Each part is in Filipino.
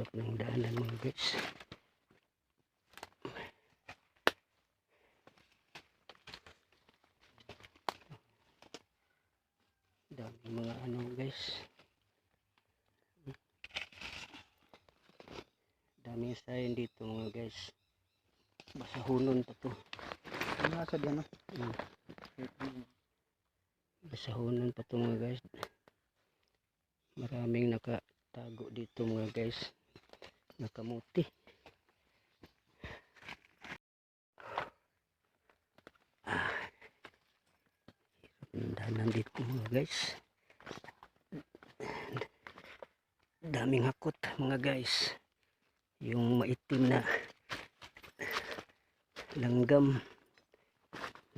hirap ng daanan mga guys. Daming mga ano guys, daming sayan dito mga guys. Basahunon pa to. Nasa diyan no. Basahunon pa to mga guys. Maraming nakatago dito mga guys. Nakamuti. Dahanan dito mga guys. Daming hakot mga guys. Yung maitim na langgam.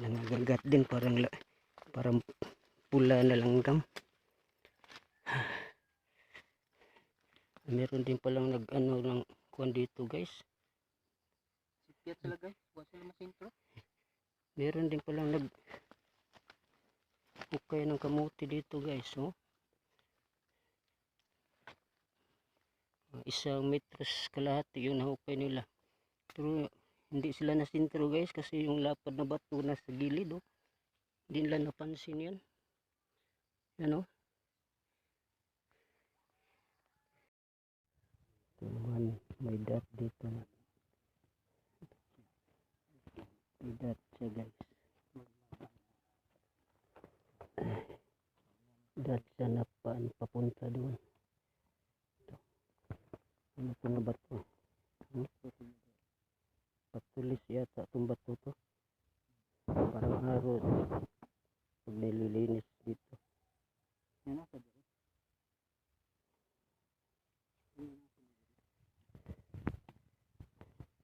Nangagat din parang pula na langgam. Meron din palang nag-ano ng kuwan dito guys. Sipiat sila guys. Buat sila masintro. Meron din palang ukay ng kamuti dito guys. Oh. 1 metros kalahati yung nahukay nila. Pero hindi sila nasintro guys kasi yung lapad na bato na sa gilid. Oh. Hindi nila napansin yan. Ano? May dot dito na. May dot siya guys. Dot siya na papunta doon. Ito. Ano ito na bato? Patulis yata itong bato to. Parang araw pag nililinis